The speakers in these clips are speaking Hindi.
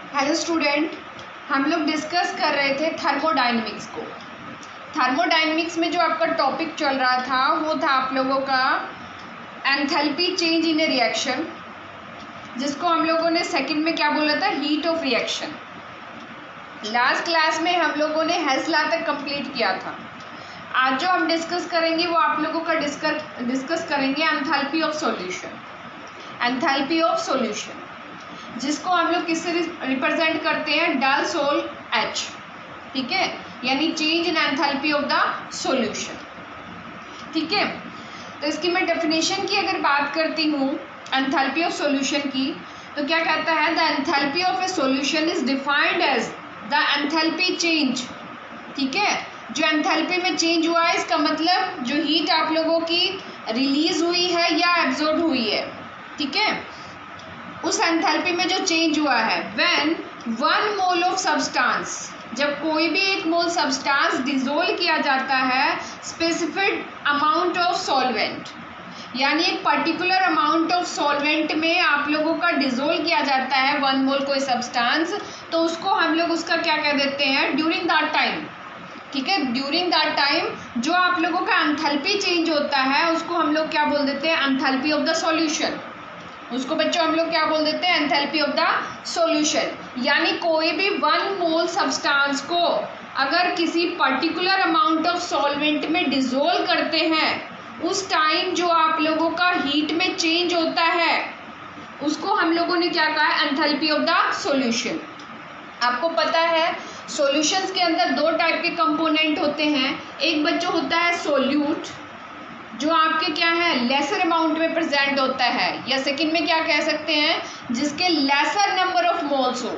हेलो स्टूडेंट, हम लोग डिस्कस कर रहे थे थर्मोडायनेमिक्स को। थर्मोडायनेमिक्स में जो आपका टॉपिक चल रहा था वो था आप लोगों का एंथैल्पी चेंज इन ए रिएक्शन, जिसको हम लोगों ने सेकंड में क्या बोला था, heat of reaction. Last class में हम लोगों ने हेल्स लॉ तक कंप्लीट किया था। आज जो हम डिस्कस करेंगे वो आप लोगों का डिस्कस करेंगे enthalpy of solution. Enthalpy of solution जिसको हम लोग किससे रिप्रेजेंट करते हैं, डेल सोल एच, ठीक है, यानी change in enthalpy of the solution. ठीक है, तो इसकी मैं डेफिनेशन की अगर बात करती हूँ एंथैल्पी ऑफ सॉल्यूशन की, तो क्या कहता है, the enthalpy of a solution is defined as the enthalpy change. ठीक है, जो एंथैल्पी में चेंज हुआ है इसका मतलब जो हीट आप लोगों की रिलीज हुई है या एब्जॉर्ब हुई है, ठीक है, उस एंथैल्पी में जो चेंज हुआ है। व्हेन 1 मोल ऑफ सब्सटेंस, जब कोई भी 1 मोल सब्सटेंस डिसोल्व किया जाता है स्पेसिफिक अमाउंट ऑफ सॉल्वेंट, यानी एक पर्टिकुलर अमाउंट ऑफ सॉल्वेंट में आप लोगों का डिसोल्व किया जाता है 1 मोल कोई सब्सटेंस, तो उसको हम लोग उसका क्या कह देते हैं, ड्यूरिंग दैट टाइम। ठीक है, ड्यूरिंग दैट टाइम जो आप लोगों का एंथैल्पी चेंज होता है उसको हम लोग क्या बोल देते हैं, एंथैल्पी ऑफ द सॉल्यूशन। उसको बच्चों हम लोग क्या बोल देते हैं, एंथैल्पी ऑफ द सॉल्यूशन। यानी कोई भी 1 मोल सब्सटेंस को अगर किसी पर्टिकुलर अमाउंट ऑफ सॉल्वेंट में डिसोल्व करते हैं, उस टाइम जो आप लोगों का हीट में चेंज होता है उसको हम लोगों ने क्या कहा है, एंथैल्पी ऑफ द सॉल्यूशन। आपको पता है सॉल्यूशंस के अंदर 2 टाइप के कंपोनेंट होते हैं। एक बच्चों होता है सोल्यूट, जो आपके क्या है, लेसर अमाउंट में प्रेजेंट होता है, या सेकंड में क्या कह सकते हैं, जिसके लेसर नंबर ऑफ मोल्स हो।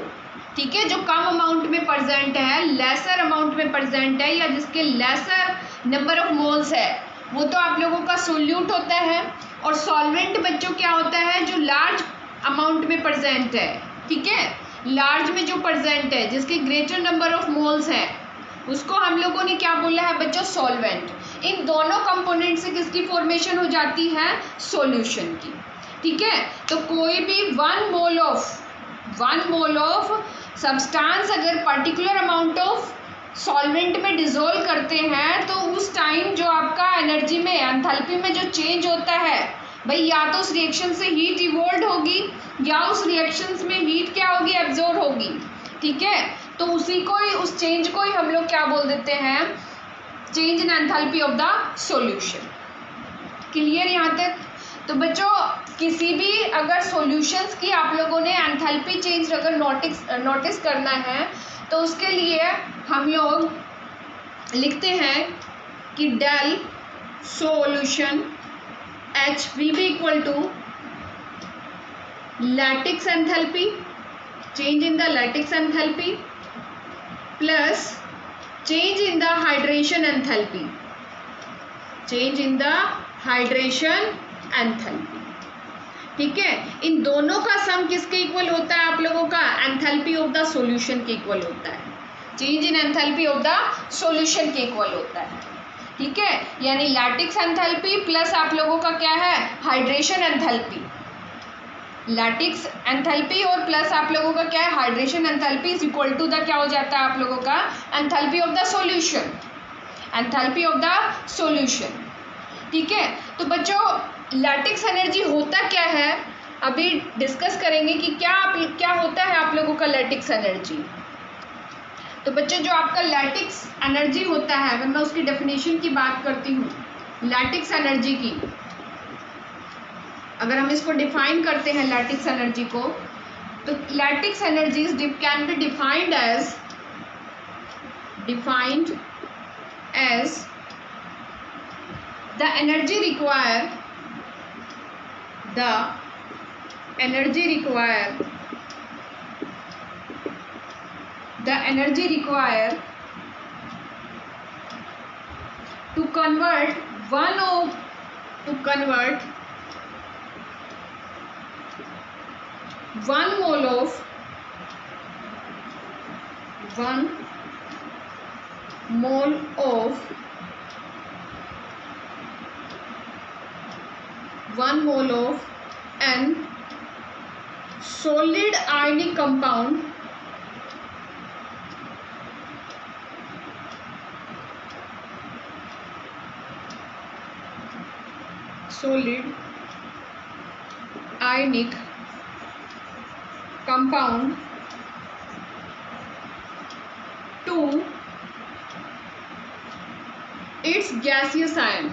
ठीक है, जो कम अमाउंट में प्रेजेंट है, लेसर अमाउंट में प्रेजेंट है, या जिसके लेसर नंबर ऑफ मोल्स है, वो तो आप लोगों का सोल्यूट होता है। और सॉल्वेंट बच्चों क्या होता है, जो लार्ज अमाउंट में प्रेजेंट है। ठीक है, लार्ज में जो प्रेजेंट है, जिसके ग्रेटर नंबर ऑफ मोल्स है, उसको हम लोगों ने क्या बोला है बच्चों, सॉल्वेंट। इन दोनों कंपोनेंट से किसकी फॉर्मेशन हो जाती है, सॉल्यूशन की। ठीक है, तो कोई भी 1 मोल ऑफ सब्सटेंस अगर पर्टिकुलर अमाउंट ऑफ सॉल्वेंट में डिसोल्व करते हैं, तो उस टाइम जो आपका एनर्जी में, एंथैल्पी में जो चेंज होता है भाई, या तो उस रिएक्शन से हीट इवोल्व होगी या उस रिएक्शन में हीट क्या होगी, एब्जॉर्ब होगी। ठीक है, तो उसी को ही, उस चेंज को ही हम लोग क्या बोल देते हैं, change in enthalpy of the solution. Clear यहाँ तक? तो बच्चों किसी भी अगर सॉल्यूशंस की आप लोगों ने एंथैल्पी चेंज अगर नोटिस करना है, तो उसके लिए हम लोग लिखते हैं कि del solution H will be equal to lattice enthalpy, change in the lattice enthalpy, plus change in the hydration enthalpy, change in the hydration enthalpy। ठीक है, इन दोनों का सम किसके इक्वल होता है, आप लोगों का एंथैल्पी ऑफ द सॉल्यूशन के इक्वल होता है। Change in enthalpy of the solution के इक्वल होता है। ठीक है, यानी लैटिक्स एंथैल्पी प्लस आप लोगों का क्या है, हाइड्रेशन एंथैल्पी। लैटिक्स एंथैल्पी और प्लस आप लोगों का क्या है, hydration enthalpy is equal to the क्या हो जाता है आप लोगों का, enthalpy of the solution, enthalpy of the solution. ठीक है, तो बच्चों लैटिक्स एनर्जी होता क्या है, अभी डिस्कस करेंगे कि क्या होता है आप लोगों का लैटिक्स एनर्जी। तो बच्चों जो आपका लैटिक्स एनर्जी होता है, अगर मैं उसकी डेफिनेशन की बात करती हूँ लैटिक्स एनर्जी की, अगर हम इसको डिफाइन करते हैं लैटिक्स एनर्जी को, तो lattice energy can be defined as the energy required to convert 1 mole of an solid ionic compound solid ionic compound to its gaseous ion,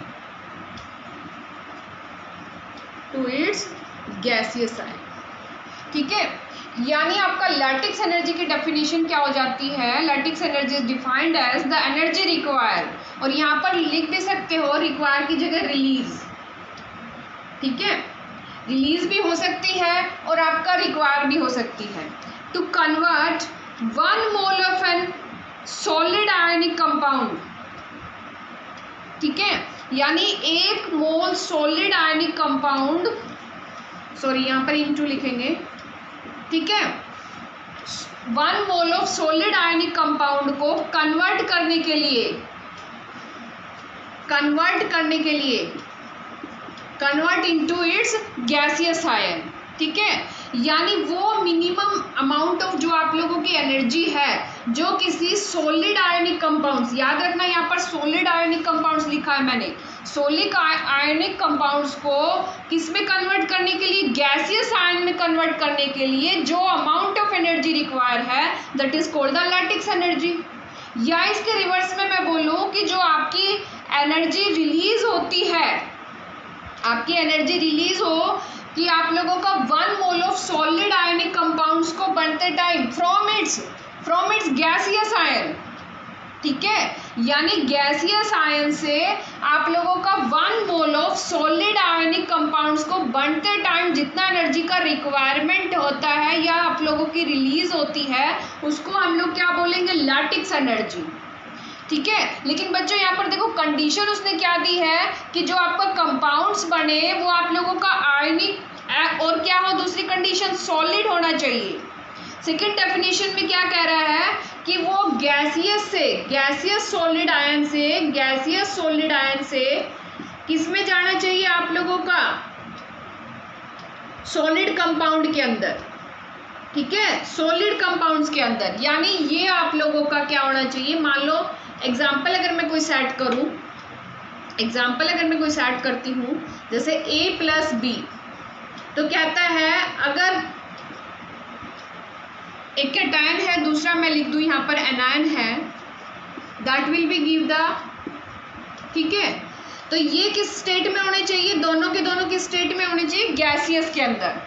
ठीक है। यानी आपका लैटिक्स एनर्जी की डेफिनेशन क्या हो जाती है? Lattice energy is defined as the energy require, और यहाँ पर लिख दे सकते हो रिक्वायर की जगह रिलीज, ठीक है। रिलीज भी हो सकती है और आपका रिक्वायर भी हो सकती है। To convert 1 mole of an solid ionic compound, ठीक है, यानी 1 mole solid ionic compound, sorry यहाँ पर इनटू लिखेंगे, ठीक है। 1 mole of solid ionic compound को कन्वर्ट करने के लिए convert into its gaseous ion, ठीक है। यानी वो मिनिमम अमाउंट ऑफ जो आप लोगों की एनर्जी है जो किसी सॉलिड आयनिक कंपाउंड्स, याद रखना यहाँ पर सॉलिड आयनिक कंपाउंड्स लिखा है मैंने, सॉलिड आयनिक कंपाउंड्स को किस में कन्वर्ट करने के लिए? गैसियस आयन में कन्वर्ट करने के लिए जो अमाउंट ऑफ एनर्जी रिक्वायर है that is called the lattice energy. या इसके रिवर्स में मैं बोलूँ कि जो आपकी एनर्जी रिलीज होती है, आपकी एनर्जी रिलीज हो कि आप लोगों का 1 mole of solid ionic compounds को बनते time from its gaseous ion, ठीक है। यानी गैसियस आयन से आप लोगों का 1 mole of solid ionic compounds को बनते टाइम जितना एनर्जी का रिक्वायरमेंट होता है या आप लोगों की रिलीज होती है उसको हम लोग क्या बोलेंगे? लैटिक्स एनर्जी, ठीक है। लेकिन बच्चों यहाँ पर देखो कंडीशन उसने क्या दी है कि जो आपका कंपाउंड्स बने वो आप लोगों का आयनिक और क्या हो, दूसरी कंडीशन सॉलिड होना चाहिए। सेकेंड डेफिनेशन में क्या कह रहा है कि वो गैसियस सॉलिड आयन से किस में जाना चाहिए आप लोगों का? सॉलिड कंपाउंड के अंदर, ठीक है, सॉलिड कंपाउंड्स के अंदर। यानी ये आप लोगों का क्या होना चाहिए? मान लो एग्जाम्पल अगर मैं कोई सेट करती हूँ जैसे A+B, तो कहता है अगर एक कैटायन है, दूसरा मैं लिख दूँ यहाँ पर एनायन है, that will B give the, ठीक है। तो ये किस स्टेट में होने चाहिए? दोनों के दोनों किस स्टेट में होने चाहिए? गैसियस के अंदर।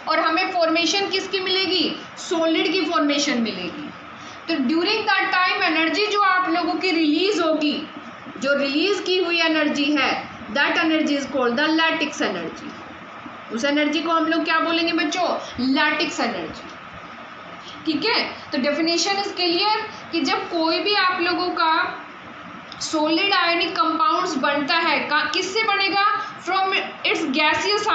और हमें फॉर्मेशन किसकी मिलेगी? सॉलिड की फॉर्मेशन मिलेगी। तो ड्यूरिंग दैट टाइम एनर्जी जो आप लोगों की रिलीज होगी, जो रिलीज की हुई एनर्जी है, that energy is called the lattice energy. उस एनर्जी को हम लोग क्या बोलेंगे बच्चों? लैटिक्स एनर्जी, ठीक है। तो डेफिनेशन इज क्लियर कि जब कोई भी आप लोगों का सॉलिड आयनिक कंपाउंड्स बनता है, किससे बनेगा? फ्रॉम इट्स गैसियस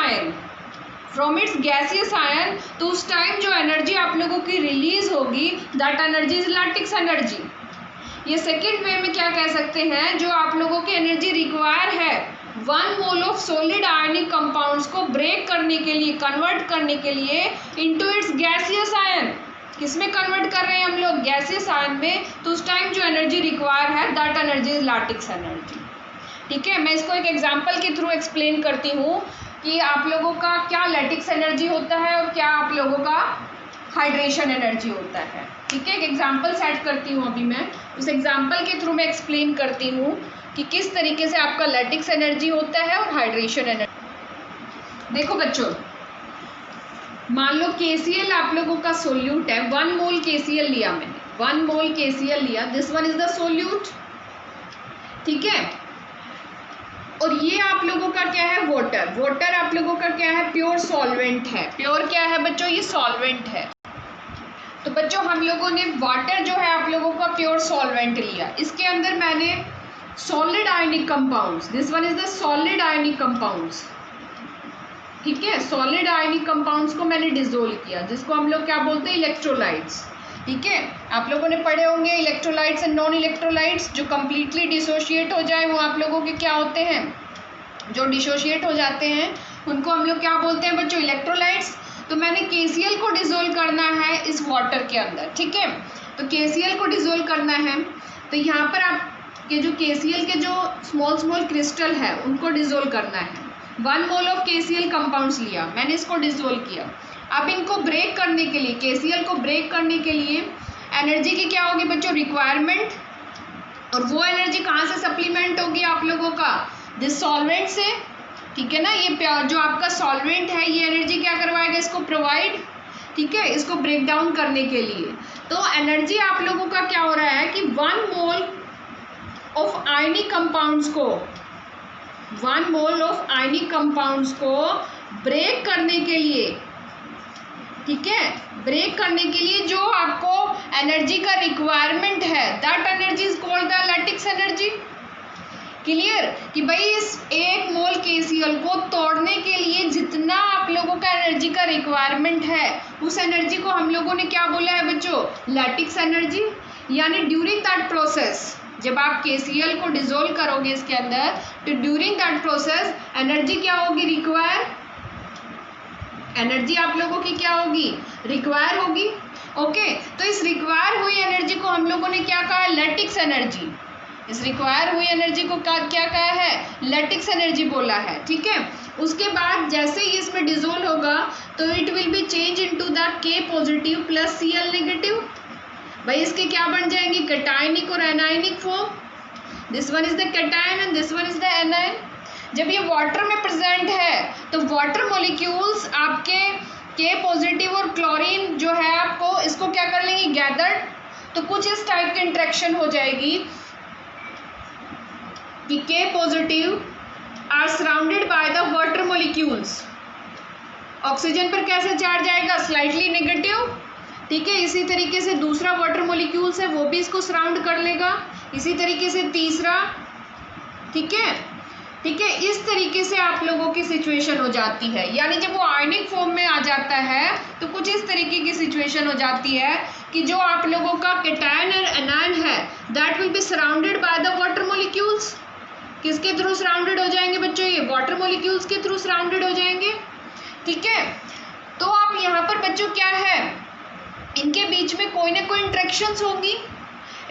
आयन, तो उस टाइम जो एनर्जी आप लोगों की रिलीज होगी that energy is lattice energy. ये सेकेंड वे में क्या कह सकते हैं, जो आप लोगों की एनर्जी रिक्वायर है 1 mole of solid ionic compounds को ब्रेक करने के लिए, कन्वर्ट करने के लिए इनटू इट्स गैसियस आयन, किस में कन्वर्ट कर रहे हैं हम लोग? गैसियस आयन में। तो उस टाइम जो एनर्जी रिक्वायर है that energy is lattice energy, ठीक है। मैं इसको एक एग्जांपल के थ्रू एक्सप्लेन करती हूँ कि आप लोगों का क्या लैटिक्स एनर्जी होता है और क्या आप लोगों का हाइड्रेशन एनर्जी होता है, ठीक है। एक एग्जांपल सेट करती हूँ अभी मैं, उस एग्जांपल के थ्रू मैं एक्सप्लेन करती हूँ कि किस तरीके से आपका लैटिक्स एनर्जी होता है और हाइड्रेशन एनर्जी। देखो बच्चों, मान लो KCl आप लोगों का सोल्यूट है, 1 मोल KCl लिया मैंने, 1 मोल KCl लिया, this one is the solute, ठीक है। और ये आप लोगों का क्या है? वाटर आप लोगों का क्या है? प्योर सॉल्वेंट है। प्योर क्या है बच्चों? ये सॉल्वेंट है। तो बच्चों हम लोगों ने वाटर जो है आप लोगों का प्योर सॉल्वेंट लिया, इसके अंदर मैंने solid ionic compounds, this one is the solid ionic compounds, ठीक है। सॉलिड आयनिक कंपाउंड्स को मैंने डिसोल्व किया, जिसको हम लोग क्या बोलते हैं? इलेक्ट्रोलाइट्स, ठीक है। आप लोगों ने पढ़े होंगे इलेक्ट्रोलाइट्स एंड नॉन इलेक्ट्रोलाइट्स। जो कंप्लीटली डिसोशिएट हो जाए वो आप लोगों के क्या होते हैं? जो डिसोशिएट हो जाते हैं उनको हम लोग क्या बोलते हैं बच्चों? इलेक्ट्रोलाइट्स। तो मैंने KCl को डिसोल्व करना है इस वाटर के अंदर, ठीक है। तो KCl को डिसोल्व करना है, तो यहाँ पर आपके जो KCl के जो स्मॉल क्रिस्टल है उनको डिसोल्व करना है। 1 मोल ऑफ KCl कंपाउंड्स लिया, मैंने इसको डिसोल्व किया। अब इनको ब्रेक करने के लिए, KCl को ब्रेक करने के लिए एनर्जी की क्या होगी बच्चों, रिक्वायरमेंट। और वो एनर्जी कहाँ से सप्लीमेंट होगी आप लोगों का, दिस सॉल्वेंट से, ठीक है ना। ये जो आपका सॉल्वेंट है ये एनर्जी क्या करवाएगा, इसको प्रोवाइड, ठीक है, इसको ब्रेक डाउन करने के लिए। तो एनर्जी आप लोगों का क्या हो रहा है कि 1 मोल ऑफ आयनिक कंपाउंड्स को, 1 मोल ऑफ आयनिक कंपाउंड्स को ब्रेक करने के लिए, ठीक है, ब्रेक करने के लिए जो आपको एनर्जी का रिक्वायरमेंट है, that energy is called the lattice energy. Clear कि भाई इस 1 मोल KCl को तोड़ने के लिए जितना आप लोगों का एनर्जी का रिक्वायरमेंट है, उस एनर्जी को हम लोगों ने क्या बोला है बच्चों, लैटिक्स एनर्जी। यानी ड्यूरिंग दैट प्रोसेस, जब आप KCl को डिसोल्व करोगे इसके अंदर, तो ड्यूरिंग दैट प्रोसेस एनर्जी क्या होगी, रिक्वायर, एनर्जी आप लोगों की क्या होगी, रिक्वायर होगी। ओके, तो इस रिक्वायर हुई एनर्जी को हम लोगों ने क्या कहा, लैटिक्स एनर्जी। इस रिक्वायर हुई एनर्जी को क्या कहा है, लैटिक्स एनर्जी बोला है, ठीक है। उसके बाद जैसे ही इसमें डिसोल्व होगा तो it will be change into the K positive plus Cl negative. भाई इसके क्या बन जाएंगे, कैटायनिक और anionic form. This one is the cation and this one is the anion. जब ये वाटर में प्रेजेंट है तो वाटर मॉलिक्यूल्स आपके K पॉजिटिव और क्लोरीन जो है आपको इसको क्या कर लेंगे, गैदर्ड। तो कुछ इस टाइप की इंट्रैक्शन हो जाएगी कि K positive are surrounded by the water molecules. Oxygen पर कैसे चार्ज आएगा, स्लाइटली नेगेटिव, ठीक है। इसी तरीके से दूसरा वाटर मॉलिक्यूल्स है वो भी इसको सराउंड कर लेगा, इसी तरीके से तीसरा, ठीक है, ठीक है। इस तरीके से आप लोगों की सिचुएशन हो जाती है। यानी जब वो आयनिक फॉर्म में आ जाता है तो कुछ इस तरीके की सिचुएशन हो जाती है कि जो आप लोगों का कैटायन और एनायन है that will be surrounded by the water molecules. किसके थ्रू सराउंडेड हो जाएंगे बच्चों, ये वाटर मॉलिक्यूल्स के थ्रू सराउंडेड हो जाएंगे, ठीक है। तो आप यहाँ पर बच्चों क्या है, इनके बीच में कोई ना कोई इंट्रैक्शंस होंगी।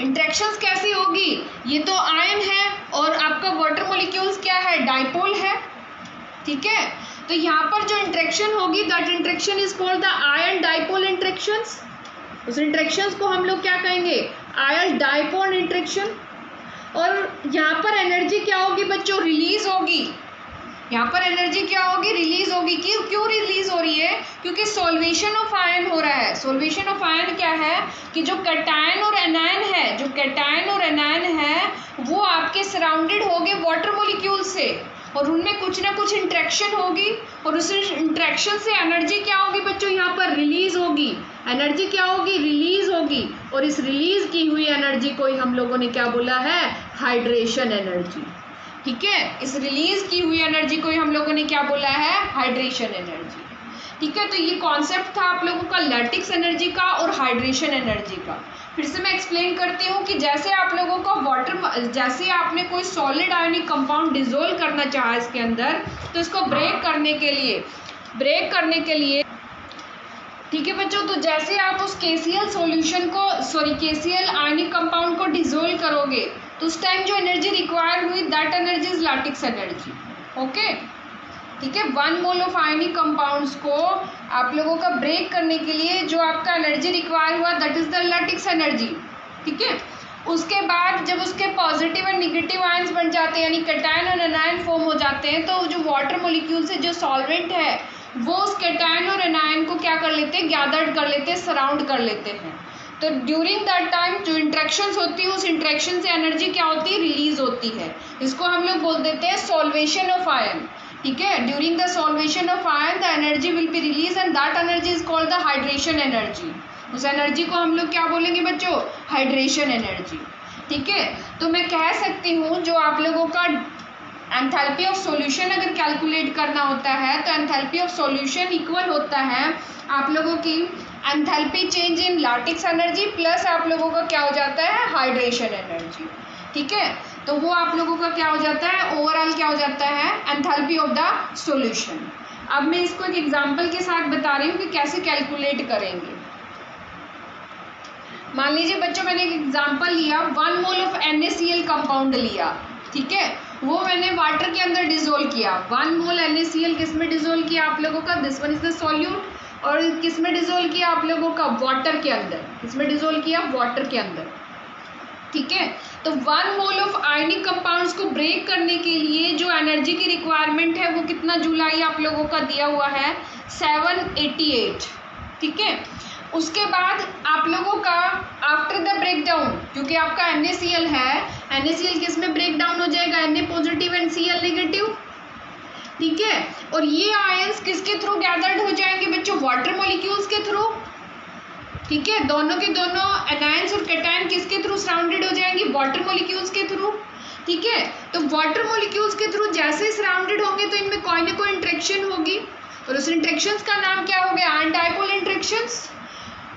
इंट्रैक्शंस कैसी होगी, ये तो आयन है और आपका वाटर मॉलिक्यूल्स क्या है, डाइपोल है, ठीक है। तो यहाँ पर जो इंट्रैक्शन होगी that interaction is called the ion dipole interactions. उस इंट्रैक्शंस को हम लोग क्या कहेंगे, आयन डाइपोल इंट्रैक्शन। और यहाँ पर एनर्जी क्या होगी बच्चों, रिलीज होगी। यहाँ पर एनर्जी क्या होगी, रिलीज होगी। क्यों रिलीज हो रही है, क्योंकि सॉल्वेशन ऑफ आयन हो रहा है। सॉल्वेशन ऑफ आयन क्या है कि जो कैटायन और एनायन है, जो कैटायन और एनायन है वो आपके सराउंडेड होंगे वाटर मॉलिक्यूल से और उनमें कुछ ना कुछ इंट्रैक्शन होगी और उस इंट्रैक्शन से एनर्जी क्या होगी बच्चों, यहाँ पर रिलीज होगी। एनर्जी क्या होगी, रिलीज होगी। और इस रिलीज की हुई एनर्जी को ही हम लोगों ने क्या बोला है, हाइड्रेशन एनर्जी, ठीक है। इस रिलीज की हुई एनर्जी को ही हम लोगों ने क्या बोला है, हाइड्रेशन एनर्जी, ठीक है। तो ये कॉन्सेप्ट था आप लोगों का लैटिक्स एनर्जी का और हाइड्रेशन एनर्जी का। फिर से मैं एक्सप्लेन करती हूँ कि जैसे आप लोगों का वाटर, जैसे आपने कोई सॉलिड आयनिक कंपाउंड डिसोल्व करना चाहा इसके अंदर, तो इसको ब्रेक करने के लिए ठीक है बच्चों, तो जैसे आप उस KCl सॉल्यूशन को, KCl आयनिक कंपाउंड को डिसोल्व करोगे तो उस टाइम जो एनर्जी रिक्वायर हुई that energy is lattice energy, okay, ठीक है। 1 मोल ऑफ आयनिक कंपाउंड्स को आप लोगों का ब्रेक करने के लिए जो आपका एनर्जी रिक्वायर हुआ that is the lattice energy, ठीक है। उसके बाद जब उसके पॉजिटिव एंड निगेटिव आयंस बन जाते हैं, यानी कैटायन और एनायन फॉर्म हो जाते हैं, तो जो वाटर मॉलिक्यूल से जो सॉल्वेंट है वो उस कैटायन और एनायन को क्या कर लेते हैं, गैदर्ड कर लेते हैं, सराउंड कर लेते हैं। तो ड्यूरिंग दैट टाइम जो इंट्रैक्शंस होती है उस इंट्रैक्शन से एनर्जी क्या होती है, रिलीज होती है। इसको हम लोग बोल देते हैं सॉल्वेशन ऑफ आयन, ठीक है। During the solvation of ion the energy will be release and that energy is called the hydration energy. उस एनर्जी को हम लोग क्या बोलेंगे बच्चों, हाइड्रेशन एनर्जी, ठीक है। तो मैं कह सकती हूँ जो आप लोगों का एंथैल्पी ऑफ सॉल्यूशन अगर कैलकुलेट करना होता है तो एंथैल्पी ऑफ सॉल्यूशन इक्वल होता है आप लोगों की enthalpy change in lattice energy plus आप लोगों का क्या हो जाता है, हाइड्रेशन एनर्जी, ठीक है। तो वो आप लोगों का क्या हो जाता है, ओवरऑल क्या हो जाता है, एंथैल्पी ऑफ द सॉल्यूशन। अब मैं इसको एक एग्जांपल के साथ बता रही हूँ कि कैसे कैलकुलेट करेंगे। मान लीजिए बच्चों मैंने एक एग्जांपल लिया, 1 मोल ऑफ NaCl कंपाउंड लिया, ठीक है। वो मैंने वाटर के अंदर डिजोल्व किया। 1 मोल NaCl किस में डिजोल्व किया आप लोगों का, this one is the solute. और किस में डिजोल्व किया आप लोगों का, वाटर के अंदर। किस में डिजोल्व किया, वाटर के अंदर, ठीक है। तो 1 मोल ऑफ आयनिक कंपाउंड्स को ब्रेक करने के लिए जो एनर्जी की रिक्वायरमेंट है वो कितना जूल आई आप लोगों का दिया हुआ है, 788, ठीक है। उसके बाद आप लोगों का आफ्टर द ब्रेक डाउन, क्योंकि आपका NaCl है, NaCl किस में ब्रेक डाउन हो जाएगा, Na positive and Cl negative, ठीक है। और ये आयंस किसके थ्रू गैदर्ड हो जाएंगे बच्चों, वाटर मॉलिक्यूल्स के थ्रू, ठीक है। दोनों के दोनों एनायंस और कैटायन किसके थ्रू सराउंडेड हो जाएंगे, वाटर मॉलिक्यूल्स के थ्रू, ठीक है। तो वाटर मॉलिक्यूल्स के थ्रू जैसे ही सराउंडेड होंगे तो इनमें कोई ना कोई इंट्रैक्शन होगी, और उस इंट्रैक्शंस का नाम क्या हो गया, आयन डाइपोल इंट्रैक्शंस,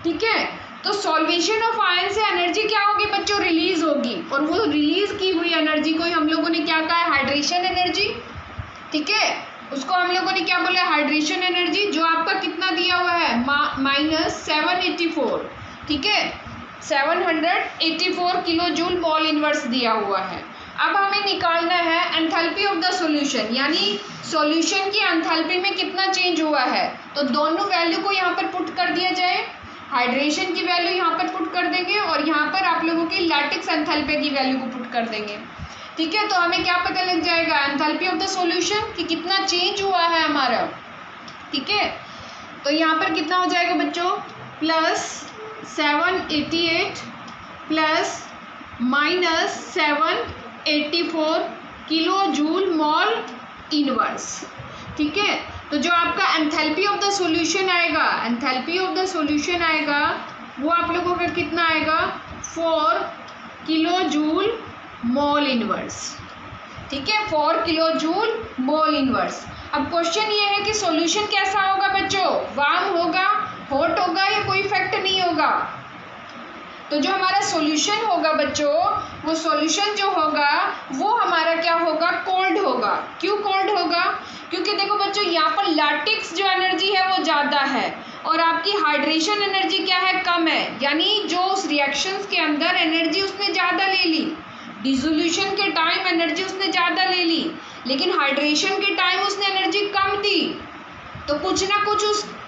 ठीक है। तो सॉल्वेशन ऑफ आयन से एनर्जी क्या होगी बच्चों, रिलीज होगी, और वो रिलीज की हुई एनर्जी को हम लोगों ने क्या कहा है, हाइड्रेशन एनर्जी, ठीक है। उसको हम लोगों ने क्या बोला, हाइड्रेशन एनर्जी, जो आपका कितना दिया हुआ है, -784, ठीक है, 784 किलो जूल मॉल इनवर्स दिया हुआ है। अब हमें निकालना है एंथैल्पी ऑफ द सॉल्यूशन, यानी सॉल्यूशन की एंथैल्पी में कितना चेंज हुआ है। तो दोनों वैल्यू को यहाँ पर पुट कर दिया जाए, हाइड्रेशन की वैल्यू यहाँ पर पुट कर देंगे और यहाँ पर आप लोगों की लैटिक्स एंथैल्पी की वैल्यू को पुट कर देंगे, ठीक है। तो हमें क्या पता लग जाएगा, एंथैल्पी ऑफ द सॉल्यूशन कि कितना चेंज हुआ है हमारा, ठीक है। तो यहाँ पर कितना हो जाएगा बच्चों, +788 plus -784 kilo joule mall inverse, ठीक है। तो जो आपका एंथैल्पी ऑफ द सॉल्यूशन आएगा, एंथैल्पी ऑफ द सॉल्यूशन आएगा वो आप लोगों का कितना आएगा, 4 किलो जूल मोल इनवर्स, ठीक है, 4 किलो जूल मोल इनवर्स। अब क्वेश्चन ये है कि सॉल्यूशन कैसा होगा बच्चों, वार्म होगा, हॉट होगा, या कोई इफेक्ट नहीं होगा। तो जो हमारा सॉल्यूशन होगा बच्चों, वो सॉल्यूशन जो होगा वो हमारा क्या होगा, कोल्ड होगा। क्यों कोल्ड होगा, क्योंकि देखो बच्चों यहाँ पर लैटिक्स जो एनर्जी है वो ज़्यादा है और आपकी हाइड्रेशन एनर्जी क्या है, कम है, यानी जो उस रिएक्शंस के अंदर एनर्जी उसने ज़्यादा ले ली, डिसोल्यूशन के टाइम एनर्जी उसने ज़्यादा ले ली, लेकिन हाइड्रेशन के टाइम उसने एनर्जी कम दी। तो कुछ ना कुछ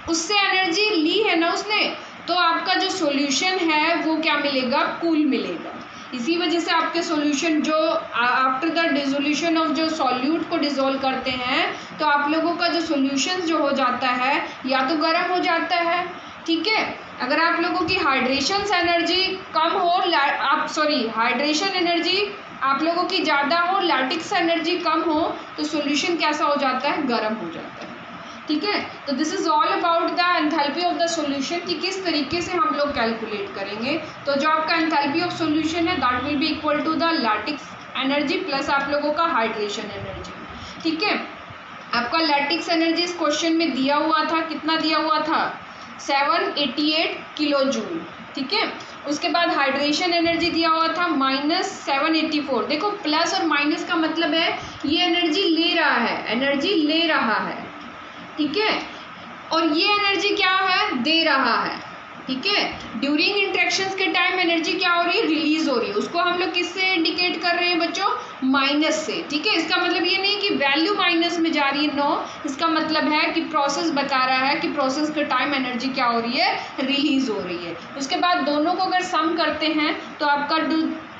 उससे एनर्जी ली है ना उसने, तो आपका जो सॉल्यूशन है वो क्या मिलेगा, कूल मिलेगा। इसी वजह से आपके सॉल्यूशन जो आफ्टर द डिसोल्यूशन ऑफ जो सॉल्यूट को डिसॉल्व करते हैं, तो आप लोगों का जो सॉल्यूशन जो हो जाता है या तो गर्म हो जाता है, ठीक है। अगर आप लोगों की हाइड्रेशन एनर्जी कम हो, हाइड्रेशन एनर्जी आप लोगों की ज़्यादा हो, लैटिक्स एनर्जी कम हो, तो सॉल्यूशन कैसा हो जाता है, गर्म हो जाता है, ठीक है। तो this is all about the enthalpy of the solution कि किस तरीके से हम लोग कैलकुलेट करेंगे। तो जो आपका एंथैल्पी ऑफ सॉल्यूशन है that will be equal to the lattice energy plus आप लोगों का हाइड्रेशन एनर्जी, ठीक है। आपका लैटिक्स एनर्जी इस क्वेश्चन में दिया हुआ था, कितना दिया हुआ था, 788 किलो जूल, ठीक है। उसके बाद हाइड्रेशन एनर्जी दिया हुआ था -784। देखो प्लस और माइनस का मतलब है ये एनर्जी ले रहा है, एनर्जी ले रहा है, ठीक है, और ये एनर्जी क्या है, दे रहा है, ठीक है। ड्यूरिंग इंट्रैक्शंस के टाइम एनर्जी क्या हो रही है, रिलीज हो रही है। उसको हम लोग किससे इंडिकेट कर रहे हैं बच्चों, माइनस से, ठीक है। इसका मतलब ये नहीं कि वैल्यू माइनस में जा रही है, नो, इसका मतलब है कि प्रोसेस बता रहा है कि प्रोसेस के टाइम एनर्जी क्या हो रही है, रिलीज हो रही है। उसके बाद दोनों को अगर सम करते हैं तो आपका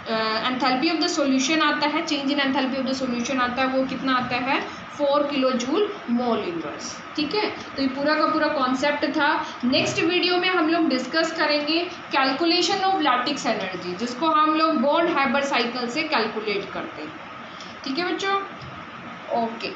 एंथैल्पी ऑफ द सॉल्यूशन आता है, change in enthalpy of the solution आता है, वो कितना आता है, 4 किलो जूल मोल इनवर्स, ठीक है। तो ये पूरा का पूरा कॉन्सेप्ट था। नेक्स्ट वीडियो में हम लोग डिस्कस करेंगे कैलकुलेशन ऑफ लैटिक्स एनर्जी, जिसको हम लोग बॉन्ड हाइबर साइकिल से कैलकुलेट करते हैं, ठीक है बच्चों, ओके।